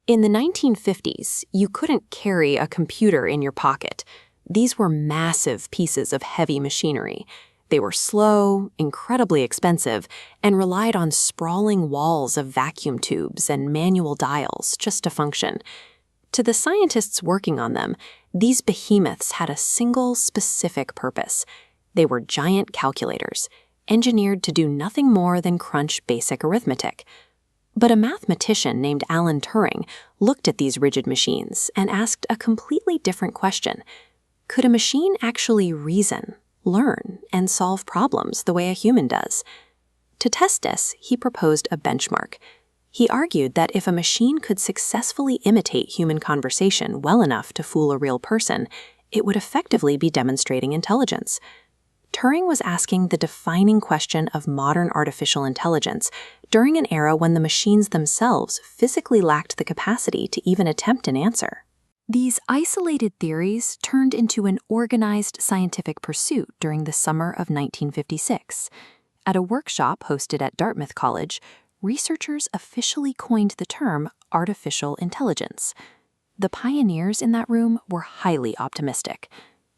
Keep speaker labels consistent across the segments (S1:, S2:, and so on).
S1: In the 1950s, you couldn't carry a computer in your pocket. These were massive pieces of heavy machinery. They were slow, incredibly expensive, and relied on sprawling walls of vacuum tubes and manual dials just to function. To the scientists working on them, these behemoths had a single specific purpose. They were giant calculators, engineered to do nothing more than crunch basic arithmetic. But a mathematician named Alan Turing looked at these rigid machines and asked a completely different question. Could a machine actually reason, learn, and solve problems the way a human does? To test this, he proposed a benchmark. He argued that if a machine could successfully imitate human conversation well enough to fool a real person, it would effectively be demonstrating intelligence. Turing was asking the defining question of modern artificial intelligence during an era when the machines themselves physically lacked the capacity to even attempt an answer. These isolated theories turned into an organized scientific pursuit during the summer of 1956. At a workshop hosted at Dartmouth College, researchers officially coined the term artificial intelligence. The pioneers in that room were highly optimistic.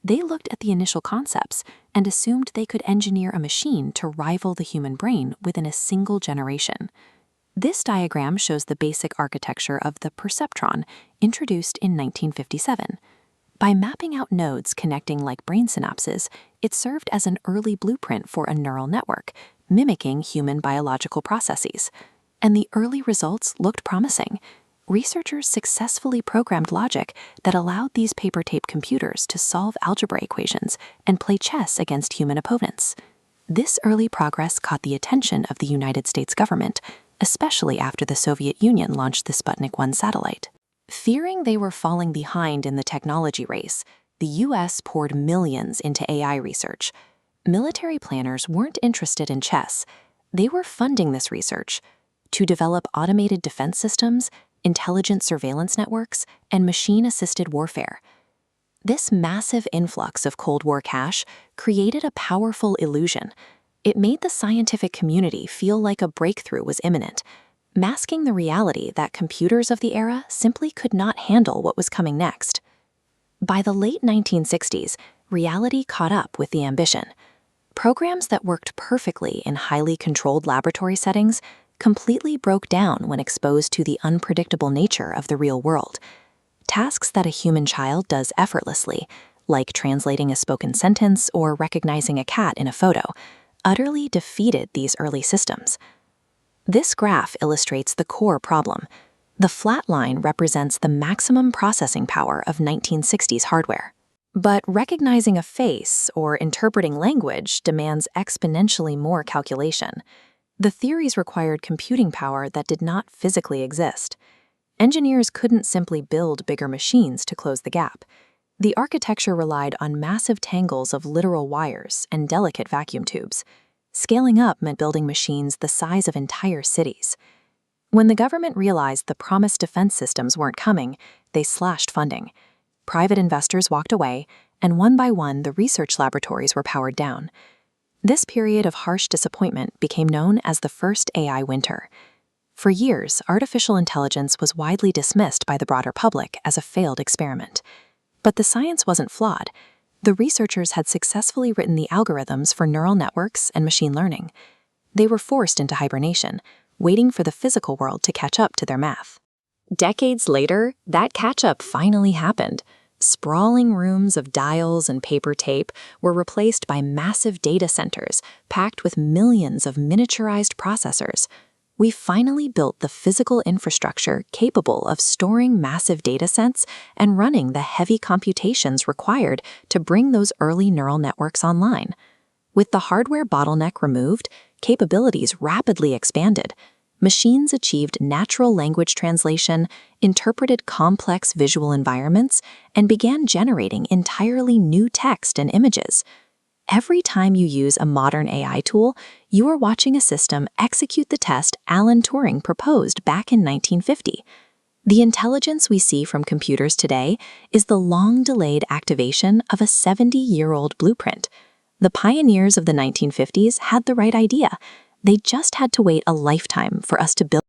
S1: They looked at the initial concepts and assumed they could engineer a machine to rival the human brain within a single generation. This diagram shows the basic architecture of the perceptron, introduced in 1957. By mapping out nodes connecting like brain synapses, it served as an early blueprint for a neural network, mimicking human biological processes. And the early results looked promising. Researchers successfully programmed logic that allowed these paper tape computers to solve algebra equations and play chess against human opponents. This early progress caught the attention of the United States government, especially after the Soviet Union launched the Sputnik 1 satellite. Fearing they were falling behind in the technology race, the US poured millions into AI research. Military planners weren't interested in chess. They were funding this research to develop automated defense systems, intelligent surveillance networks, and machine-assisted warfare. This massive influx of Cold War cash created a powerful illusion. It made the scientific community feel like a breakthrough was imminent, masking the reality that computers of the era simply could not handle what was coming next. By the late 1960s, reality caught up with the ambition. Programs that worked perfectly in highly controlled laboratory settings completely broke down when exposed to the unpredictable nature of the real world. Tasks that a human child does effortlessly, like translating a spoken sentence or recognizing a cat in a photo, utterly defeated these early systems. This graph illustrates the core problem. The flat line represents the maximum processing power of 1960s hardware. But recognizing a face or interpreting language demands exponentially more calculation. The theories required computing power that did not physically exist. Engineers couldn't simply build bigger machines to close the gap. The architecture relied on massive tangles of literal wires and delicate vacuum tubes. Scaling up meant building machines the size of entire cities. When the government realized the promised defense systems weren't coming, they slashed funding. Private investors walked away, and one by one the research laboratories were powered down. This period of harsh disappointment became known as the first AI winter. For years, artificial intelligence was widely dismissed by the broader public as a failed experiment. But the science wasn't flawed. The researchers had successfully written the algorithms for neural networks and machine learning. They were forced into hibernation, waiting for the physical world to catch up to their math. Decades later, that catch-up finally happened. Sprawling rooms of dials and paper tape were replaced by massive data centers packed with millions of miniaturized processors. We finally built the physical infrastructure capable of storing massive datasets and running the heavy computations required to bring those early neural networks online. With the hardware bottleneck removed, capabilities rapidly expanded. Machines achieved natural language translation, interpreted complex visual environments, and began generating entirely new text and images. Every time you use a modern AI tool, you are watching a system execute the test Alan Turing proposed back in 1950. The intelligence we see from computers today is the long-delayed activation of a 70-year-old blueprint. The pioneers of the 1950s had the right idea. They just had to wait a lifetime for us to build